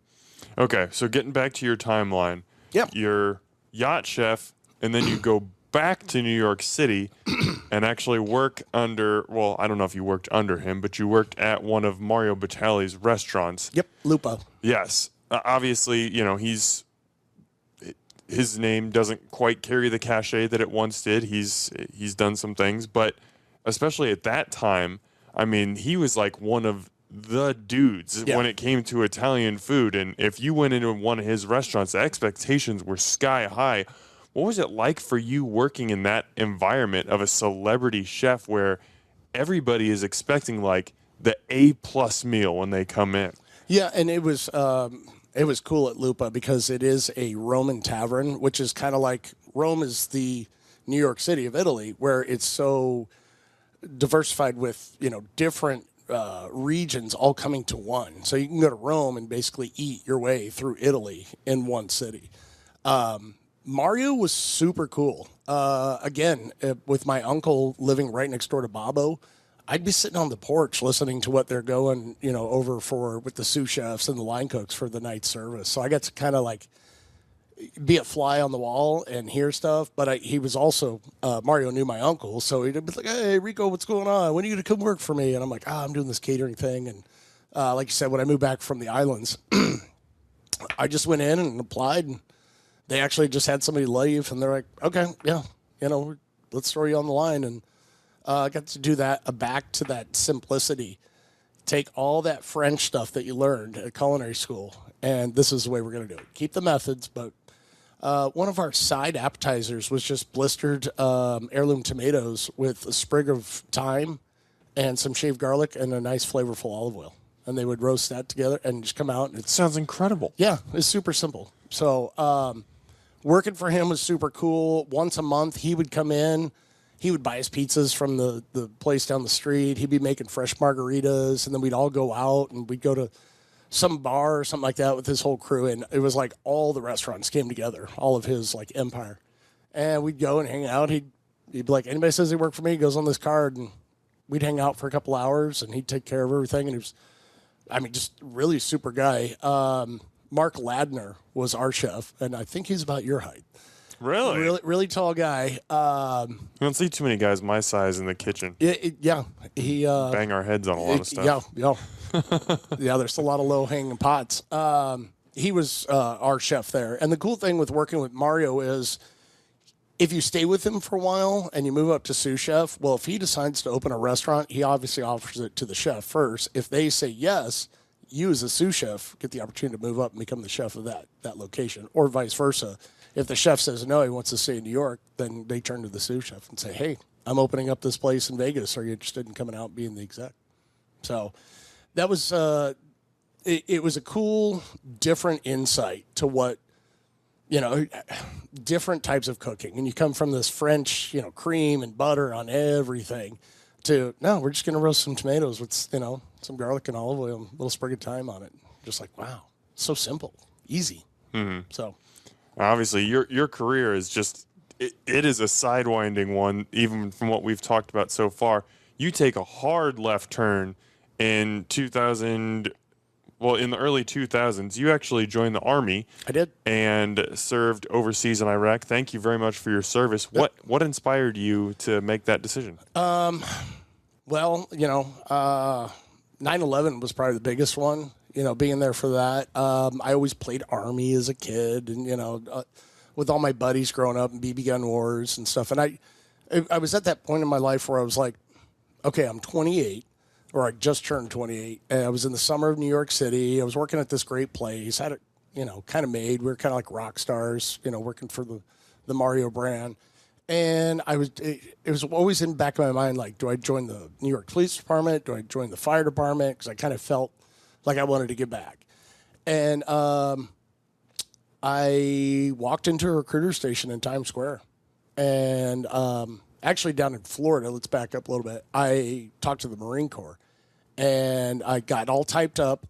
Okay, so getting back to your timeline, you're yacht chef, and then you go back to New York City and actually work under, well, I don't know if you worked under him, but you worked at one of Mario Batali's restaurants. Yep, Lupo. Yes. Obviously, his name doesn't quite carry the cachet that it once did. He's done some things, but especially at that time, I mean, he was like one of the dudes when it came to Italian food. And if you went into one of his restaurants, the expectations were sky high. What was it like for you working in that environment of a celebrity chef where everybody is expecting like the A+ meal when they come in? Yeah, and it was cool at Lupa because it is a Roman tavern, which is kind of like Rome is the New York City of Italy, where it's so diversified with different regions all coming to one. So you can go to Rome and basically eat your way through Italy in one city. Mario was super cool. Again, with my uncle living right next door to Bobo, I'd be sitting on the porch listening to what they're going, over for with the sous chefs and the line cooks for the night service. So I got to kind of like be a fly on the wall and hear stuff. But he was also, Mario knew my uncle. So he'd be like, hey, Ricco, what's going on? When are you going to come work for me? And I'm like, I'm doing this catering thing. And like you said, when I moved back from the islands, I just went in and applied. And they actually just had somebody leave. And they're like, okay, yeah, let's throw you on the line. And I got to do that, back to that simplicity. Take all that French stuff that you learned at culinary school, and this is the way we're going to do it. Keep the methods, but one of our side appetizers was just blistered heirloom tomatoes with a sprig of thyme and some shaved garlic and a nice flavorful olive oil. And they would roast that together and just come out. And it sounds incredible. Yeah, it's super simple. So working for him was super cool. Once a month, he would come in. He would buy his pizzas from the place down the street. He'd be making fresh margaritas, and then we'd all go out, and we'd go to some bar or something like that with his whole crew. And it was like all the restaurants came together, all of his like empire. And we'd go and hang out. He'd be like, anybody says they work for me, he goes on this card, and we'd hang out for a couple hours, and he'd take care of everything. And he was, just really super guy. Mark Ladner was our chef, and I think he's about your height. Really? Really tall guy. You don't see too many guys my size in the kitchen. Yeah. He bang our heads on a lot of stuff. Yeah. Yeah, there's a lot of low-hanging pots. He was our chef there. And the cool thing with working with Mario is if you stay with him for a while and you move up to sous chef, well, if he decides to open a restaurant, he obviously offers it to the chef first. If they say yes, you as a sous chef get the opportunity to move up and become the chef of that location, or vice versa. If the chef says no, he wants to stay in New York, then they turn to the sous chef and say, hey, I'm opening up this place in Vegas. Are you interested in coming out and being the exec? So that was, it was a cool, different insight to what, different types of cooking. And you come from this French, cream and butter on everything to, no, we're just going to roast some tomatoes with, some garlic and olive oil and a little sprig of thyme on it. Just like, wow, so simple, easy. Mm-hmm. So. Obviously, your career is just, it is a sidewinding one, even from what we've talked about so far. You take a hard left turn in 2000, well, in the early 2000s. You actually joined the Army. I did. And served overseas in Iraq. Thank you very much for your service. Yep. What inspired you to make that decision? Well, 9/11 was probably the biggest one. Being there for that. I always played Army as a kid and, with all my buddies growing up and BB gun wars and stuff. And I was at that point in my life where I was like, okay, I'm 28, or I just turned 28. And I was in the summer of New York City. I was working at this great place. Had it, kind of made. We were kind of like rock stars, working for the Mario brand. And it was always in the back of my mind, like, do I join the New York Police Department? Do I join the fire department? Because I kind of felt like I wanted to get back. And I walked into a recruiter station in Times Square. And actually down in Florida, let's back up a little bit, I talked to the Marine Corps. And I got all typed up,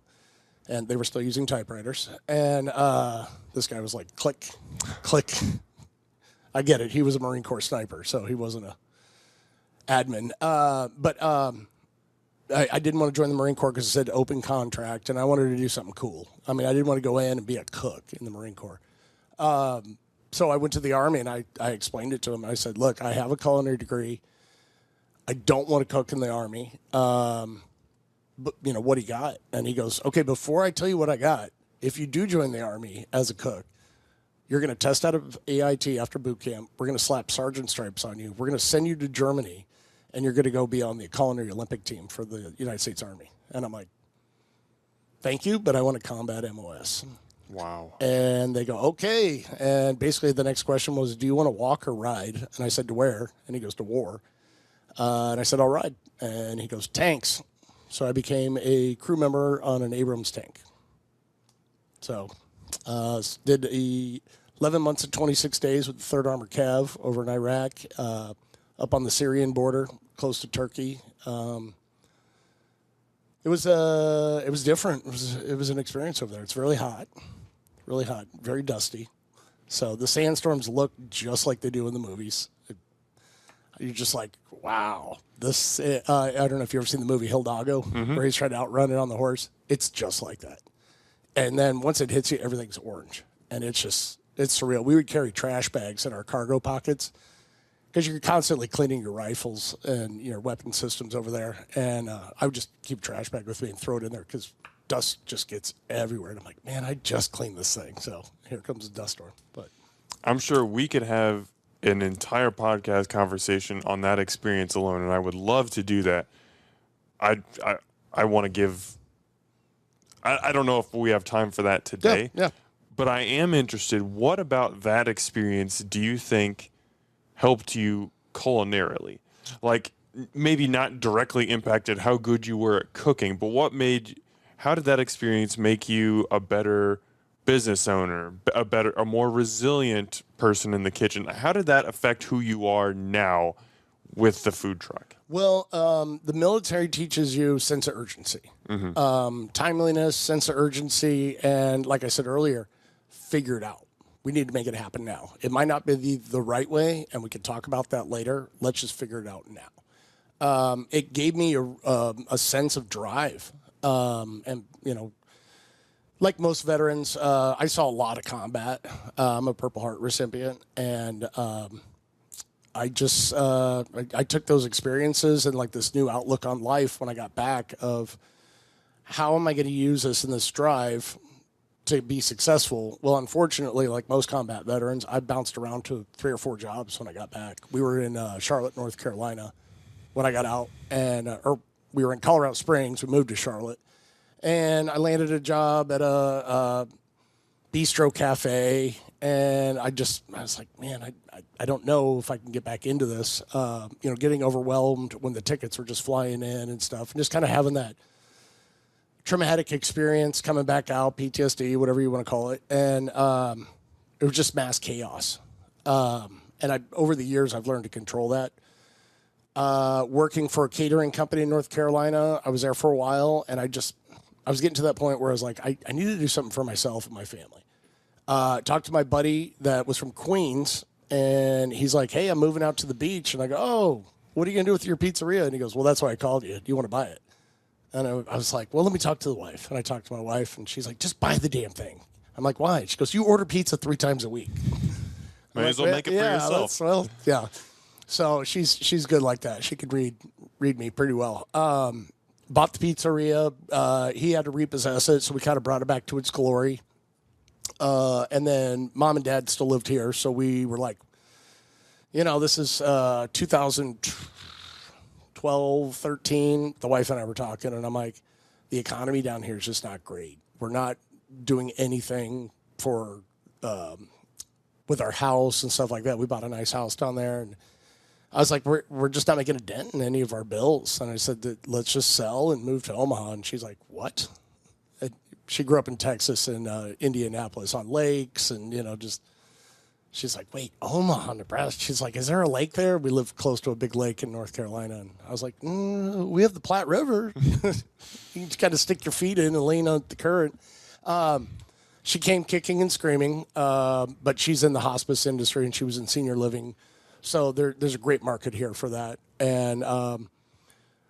and they were still using typewriters. And this guy was like, click, click. I get it. He was a Marine Corps sniper, so he wasn't a admin. I didn't want to join the Marine Corps because it said open contract, and I wanted to do something cool. I didn't want to go in and be a cook in the Marine Corps. So I went to the Army, and I explained it to him. I said, look, I have a culinary degree. I don't want to cook in the Army. But, what do you got? And he goes, okay, before I tell you what I got, if you do join the Army as a cook, you're going to test out of AIT after boot camp. We're going to slap sergeant stripes on you. We're going to send you to Germany, and you're going to go be on the culinary Olympic team for the United States Army. And I'm like, thank you, but I want a combat MOS. Wow. And they go, okay. And basically the next question was, do you want to walk or ride? And I said, to where? And he goes, to war. And I said, I'll ride. And he goes, tanks. So I became a crew member on an Abrams tank. So did 11 months and 26 days with the 3rd Armored Cav over in Iraq, up on the Syrian border, close to Turkey. It was different. It was an experience over there. It's really hot, very dusty. So the sandstorms look just like they do in the movies. You're just like, wow. This. I don't know if you've ever seen the movie Hurrdat, where he's trying to outrun it on the horse. It's just like that. And then once it hits you, everything's orange, and it's surreal. We would carry trash bags in our cargo pockets because you're constantly cleaning your rifles and your weapon systems over there. And I would just keep a trash bag with me and throw it in there because dust just gets everywhere. And I'm like, man, I just cleaned this thing. So here comes a dust storm. But I'm sure we could have an entire podcast conversation on that experience alone, and I would love to do that. I want to give. I don't know if we have time for that today. Yeah. But I am interested. What about that experience do you think helped you culinarily? Like, maybe not directly impacted how good you were at cooking, but how did that experience make you a better business owner, a more resilient person in the kitchen? How did that affect who you are now with the food truck? Well, the military teaches you sense of urgency, timeliness, sense of urgency, and like I said earlier, figure it out. We need to make it happen now. It might not be the right way, and we can talk about that later. Let's just figure it out now. It gave me a sense of drive, and like most veterans, I saw a lot of combat. I'm a Purple Heart recipient, and I just I took those experiences and like this new outlook on life when I got back of how am I going to use this in this drive to be successful. Well, unfortunately, like most combat veterans, I bounced around to 3 or 4 jobs when I got back. We were in Charlotte, North Carolina when I got out, and or we were in Colorado Springs. We moved to Charlotte, and I landed a job at a bistro cafe. And I was like, man, I don't know if I can get back into this. Getting overwhelmed when the tickets were just flying in and stuff, and just kind of having that traumatic experience coming back out, PTSD, whatever you want to call it. And it was just mass chaos. And over the years, I've learned to control that. Working for a catering company in North Carolina, I was there for a while, and I was getting to that point where I was like, I need to do something for myself and my family. Talked to my buddy that was from Queens, and he's like, hey, I'm moving out to the beach. And I go, oh, what are you going to do with your pizzeria? And he goes, well, that's why I called you. Do you want to buy it? And I was like, well, let me talk to the wife. And I talked to my wife, and she's like, just buy the damn thing. I'm like, why? She goes, you order pizza 3 times a week. Might as well make it for yourself. Yeah. So she's good like that. She could read me pretty well. Bought the pizzeria. He had to repossess it, so we kind of brought it back to its glory. And then mom and dad still lived here, so we were like, this is 2012, 13. The wife and I were talking, and I'm like, the economy down here is just not great. We're not doing anything for with our house and stuff like that. We bought a nice house down there, and I was like, we're just not making a dent in any of our bills. And I said, let's just sell and move to Omaha. And she's like, what? She grew up in Texas and Indianapolis on lakes, and she's like, wait, Omaha, Nebraska. She's like, is there a lake there? We live close to a big lake in North Carolina, and I was like, we have the Platte River. You just got to stick your feet in and lean on the current. She came kicking and screaming, but she's in the hospice industry, and she was in senior living, so there's a great market here for that, and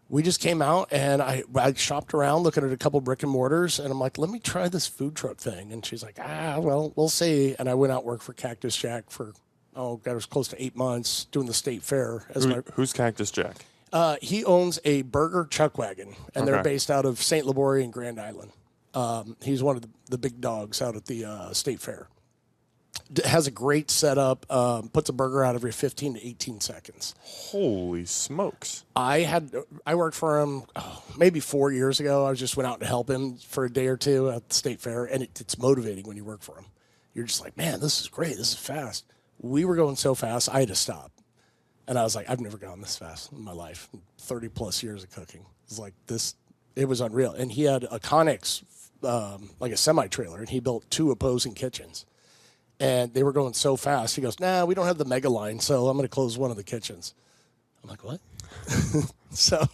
we just came out, and I shopped around looking at a couple brick and mortars, and I'm like, let me try this food truck thing. And she's like, well, we'll see. And I went out and worked for Cactus Jack for, it was close to 8 months doing the state fair. Who's Cactus Jack? He owns a burger chuck wagon, and they're based out of St. Libory and Grand Island. He's one of the big dogs out at the state fair. Has a great setup, puts a burger out every 15 to 18 seconds. Holy smokes. I worked for him maybe 4 years ago. I just went out to help him for a day or two at the state fair, and it's motivating when you work for him. You're just like, man, this is great. This is fast. We were going so fast, I had to stop. And I was like, I've never gone this fast in my life. 30 plus years of cooking. It was like this. It was unreal. And he had a Connex, like a semi-trailer, and he built 2 opposing kitchens. And they were going so fast. He goes, nah, we don't have the mega line, so I'm going to close one of the kitchens. I'm like, what? So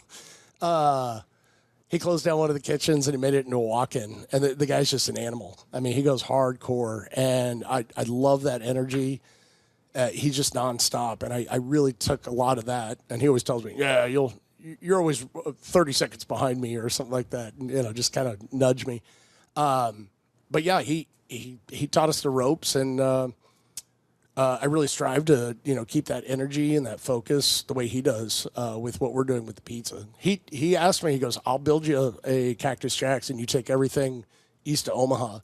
he closed down one of the kitchens and he made it into a walk-in. And the guy's just an animal. I mean, he goes hardcore, and I love that energy. He's just nonstop, and I really took a lot of that. And he always tells me, "Yeah, you're always 30 seconds behind me," or something like that. And, just kind of nudge me. But yeah, he taught us the ropes, and I really strive to keep that energy and that focus the way he does with what we're doing with the pizza. He asked me, he goes, "I'll build you a Cactus Jack's, and you take everything east of Omaha,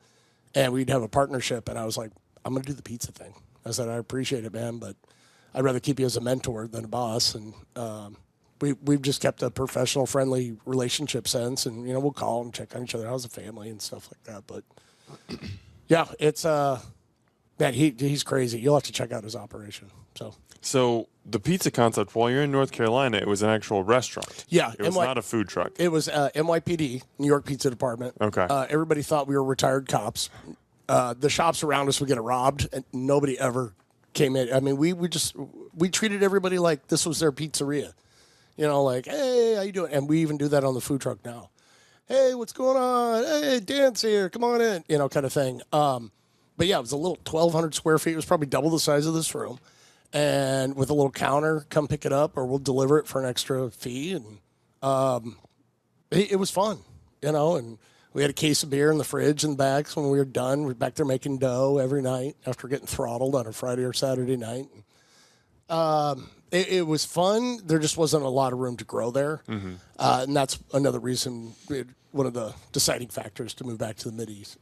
and we'd have a partnership." And I was like, "I'm gonna do the pizza thing." I said, "I appreciate it, man, but I'd rather keep you as a mentor than a boss." And we've just kept a professional, friendly relationship since, and we'll call and check on each other, how's the family and stuff like that. But yeah, it's man, he's crazy. You'll have to check out his operation. So the pizza concept, while you're in North Carolina, it was an actual restaurant. Yeah, it was not a food truck. It was NYPD, New York Pizza Department. Okay. Everybody thought we were retired cops. The shops around us would get robbed, and nobody ever came in. I mean, we treated everybody like this was their pizzeria. Like, "Hey, how you doing?" And we even do that on the food truck now. "Hey, what's going on? Hey, Dan's here. Come on in." Kind of thing. But yeah, it was a little 1,200 square feet. It was probably double the size of this room. And with a little counter, come pick it up, or we'll deliver it for an extra fee. And it was fun, and we had a case of beer in the fridge in the back. So when we were done, we were back there making dough every night after getting throttled on a Friday or Saturday night. It was fun. There just wasn't a lot of room to grow there. Mm-hmm. And that's another reason, one of the deciding factors to move back to the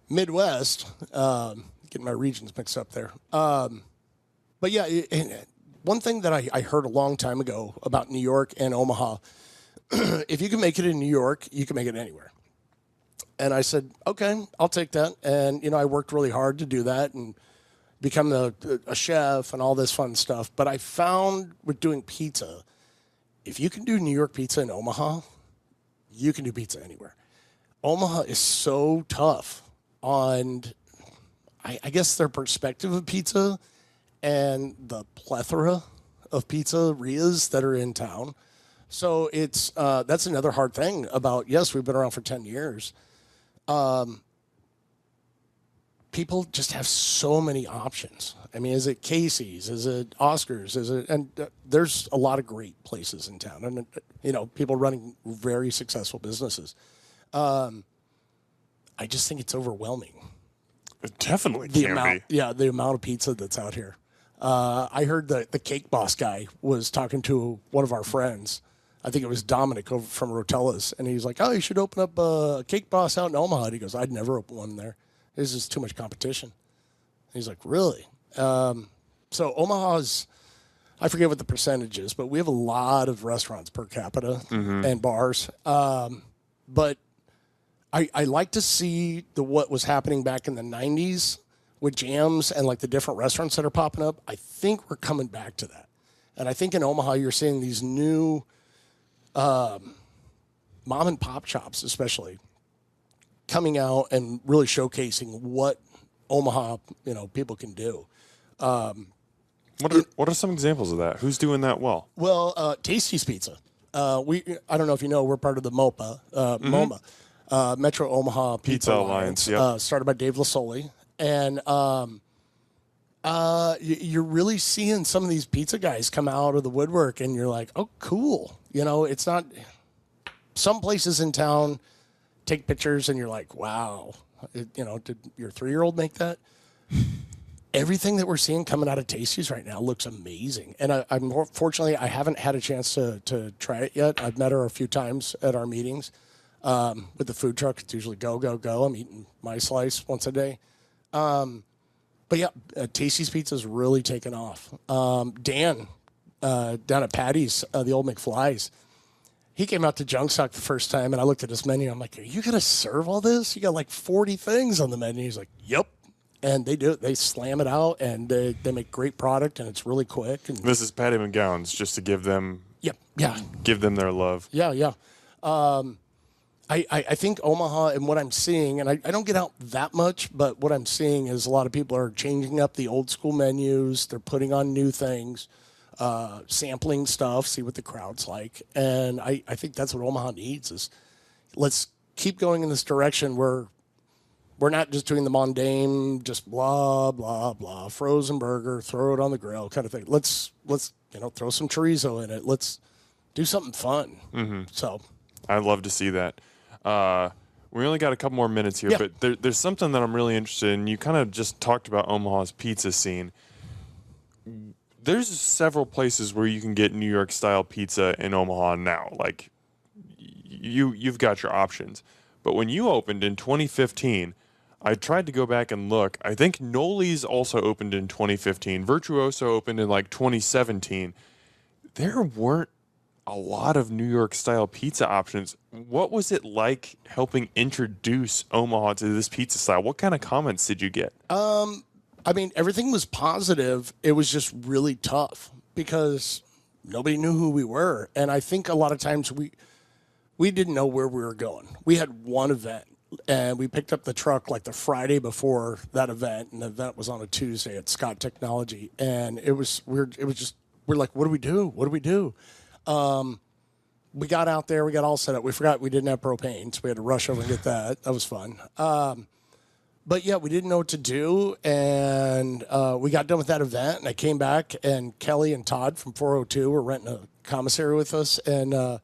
Midwest. Getting my regions mixed up there. But yeah, one thing that I heard a long time ago about New York and Omaha, if you can make it in New York, you can make it anywhere. And I said, okay, I'll take that. And, I worked really hard to do that and become a chef and all this fun stuff. But I found with doing pizza, if you can do New York pizza in Omaha, you can do pizza anywhere. Omaha is so tough on, I guess, their perspective of pizza and the plethora of pizzerias that are in town. So it's that's another hard thing about, yes, we've been around for 10 years. People just have so many options. I mean, is it Casey's? Is it Oscar's? And there's a lot of great places in town, and people running very successful businesses. I just think it's overwhelming. It definitely can be. Yeah, the amount of pizza that's out here. I heard that the Cake Boss guy was talking to one of our friends. I think it was Dominic over from Rotella's, and he's like, "Oh, you should open up a Cake Boss out in Omaha." And he goes, "I'd never open one there. There's just too much competition." And he's like, "Really?" So Omaha's, I forget what the percentage is, but we have a lot of restaurants per capita and bars. But I like to see what was happening back in the 90s with jams and like the different restaurants that are popping up. I think we're coming back to that. And I think in Omaha, you're seeing these new mom and pop shops, especially, coming out and really showcasing what Omaha, people can do. What are some examples of that? Who's doing that well? Well, Tasty's Pizza. I don't know if you know, we're part of the MOPA, Metro Omaha Pizza Alliance. Yep. Started by Dave Lasoli. And you're really seeing some of these pizza guys come out of the woodwork, and you're like, oh, cool. It's not, some places in town take pictures and you're like, wow, did your 3-year-old make that? Everything that we're seeing coming out of Tasty's right now looks amazing. And fortunately, I haven't had a chance to try it yet. I've met her a few times at our meetings. With the food truck, it's usually go, go, go. I'm eating my slice once a day. But yeah, Tasty's Pizza's really taken off. Dan, down at Patty's, the old McFly's, he came out to Junk Stock the first time, and I looked at his menu. I'm like, are you going to serve all this? You got like 40 things on the menu. He's like, yep. And they do it. They slam it out, and they make great product, and it's really quick. And this is Patty McGowan's, just to give them, give them their love. Yeah. I think Omaha, and what I'm seeing, and I don't get out that much, but what I'm seeing is a lot of people are changing up the old school menus. They're putting on new things. sampling stuff, see what the crowd's like. And I think that's what Omaha needs is let's keep going in this direction where we're not just doing the mundane, just blah, blah, blah, frozen burger, throw it on the grill kind of thing. Let's throw some chorizo in it. Let's do something fun. Mm-hmm. So I'd love to see that. We only got a couple more minutes here, but there's something that I'm really interested in. You kind of just talked about Omaha's pizza scene. There's several places where you can get New York style pizza in Omaha now. Like you've got your options. But when you opened in 2015, I tried to go back and look. I think Noli's also opened in 2015. Virtuoso opened in like 2017. There weren't a lot of New York style pizza options. What was it like helping introduce Omaha to this pizza style? What kind of comments did you get? I mean, everything was positive. It was just really tough because nobody knew who we were. And I think a lot of times we didn't know where we were going. We had one event and we picked up the truck like the Friday before that event. And the event was on a Tuesday at Scott Technology. And we're like, what do we do? What do we do? We got out there, we got all set up. We forgot we didn't have propane, so we had to rush over and get that. That was fun. But yeah, we didn't know what to do, and we got done with that event, and I came back, and Kelly and Todd from 402 were renting a commissary with us, and I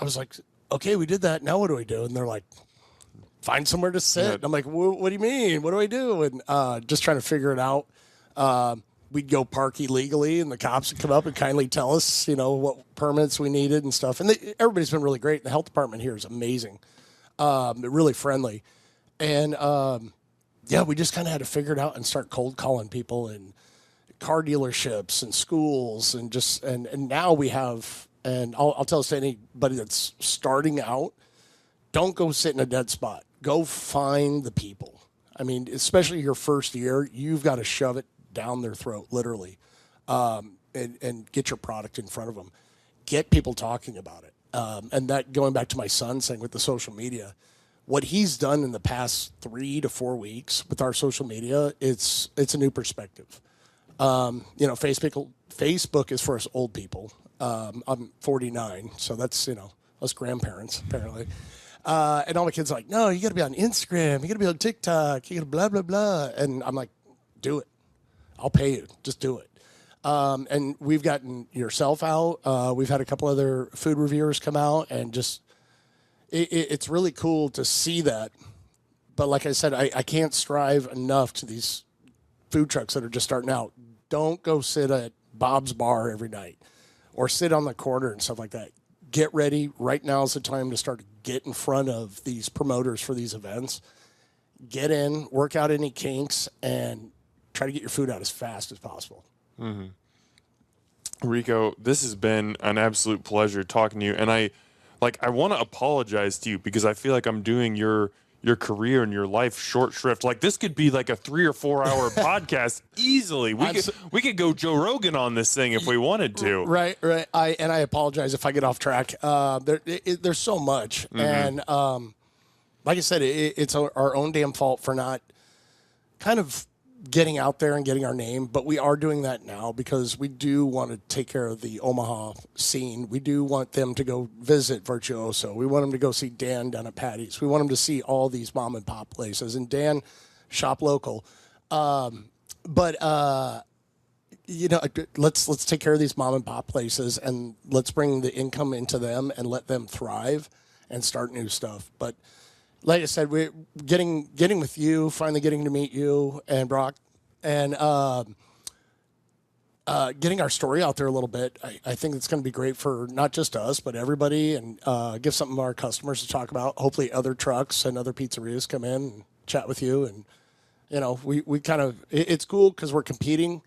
was like, okay, we did that. Now what do we do? And they're like, find somewhere to sit. And I'm like, what do you mean? What do I do? And just trying to figure it out. We'd go park illegally, and the cops would come up and kindly tell us, what permits we needed and stuff. And everybody's been really great. The health department here is amazing. They're really friendly. And, we just kind of had to figure it out and start cold calling people in car dealerships and schools and now we have, and I'll tell this to anybody that's starting out, don't go sit in a dead spot. Go find the people. I mean, especially your first year, you've got to shove it down their throat, literally, and get your product in front of them. Get people talking about it. And that, going back to my son saying with the social media, what he's done in the past 3 to 4 weeks with our social media, it's a new perspective. Facebook is for us old people. I'm 49, so that's, us grandparents, apparently. And all my kids are like, no, you got to be on Instagram. You got to be on TikTok. You got to blah, blah, blah. And I'm like, do it. I'll pay you. Just do it. And we've gotten yourself out. We've had a couple other food reviewers come out, and just it's really cool to see that. But like I said, I can't strive enough to these food trucks that are just starting out. Don't go sit at Bob's Bar every night or sit on the corner and stuff like that. Get ready. Right now is the time to start to get in front of these promoters for these events. Get in, work out any kinks, and try to get your food out as fast as possible. Mm-hmm. Ricco, this has been an absolute pleasure talking to you. And I want to apologize to you because I feel like I'm doing your career and your life short shrift. Like, this could be like a 3 or 4 hour podcast easily. We could go Joe Rogan on this thing if we wanted to. Right. I apologize if I get off track. There's so much. Mm-hmm. And like I said, it's our own damn fault for not kind of getting out there and getting our name, but we are doing that now because we do want to take care of the Omaha scene. We do want them to go visit Virtuoso. We want them to go see Dan down at Patty's. We want them to see all these mom and pop places. And Dan, shop local. Let's take care of these mom and pop places, and let's bring the income into them and let them thrive and start new stuff. But like I said, we're getting with you, finally getting to meet you and Brock, and getting our story out there a little bit. I think it's going to be great for not just us, but everybody, and give something to our customers to talk about. Hopefully other trucks and other pizzerias come in and chat with you. And, we kind of, it's cool because we're competing,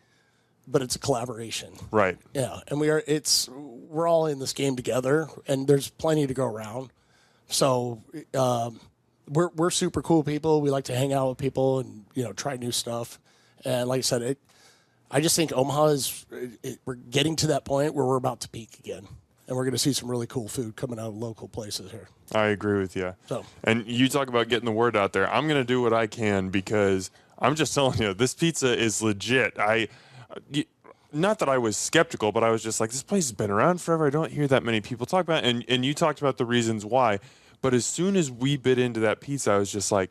but it's a collaboration. Right. Yeah. And we're all in this game together, and there's plenty to go around. So, we're super cool people. We like to hang out with people and, try new stuff. And like I said, I just think Omaha we're getting to that point where we're about to peak again. And we're going to see some really cool food coming out of local places here. I agree with you. So, and you talk about getting the word out there. I'm going to do what I can because I'm just telling you, this pizza is legit. not that I was skeptical, but I was just like, this place has been around forever. I don't hear that many people talk about it. And you talked about the reasons why. But as soon as we bit into that pizza, I was just like,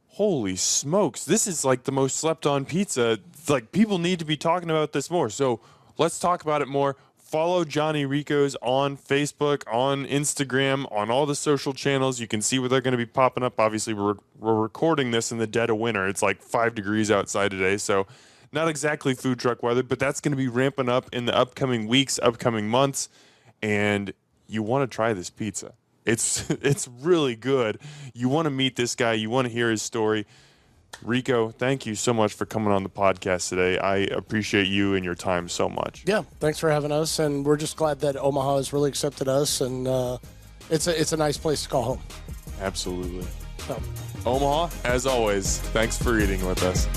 holy smokes, this is like the most slept on pizza. Like, people need to be talking about this more. So let's talk about it more. Follow Johnny Ricco's on Facebook, on Instagram, on all the social channels. You can see where they're going to be popping up. Obviously, we're recording this in the dead of winter. It's like 5 degrees outside today. So not exactly food truck weather, but that's going to be ramping up in the upcoming weeks, upcoming months. And you want to try this pizza. It's really good. You want to meet this guy. You want to hear his story. Ricco, thank you so much for coming on the podcast today. I appreciate you and your time so much. Yeah, thanks for having us, and we're just glad that Omaha has really accepted us, and it's a nice place to call home. Absolutely. So. Omaha, as always, thanks for eating with us.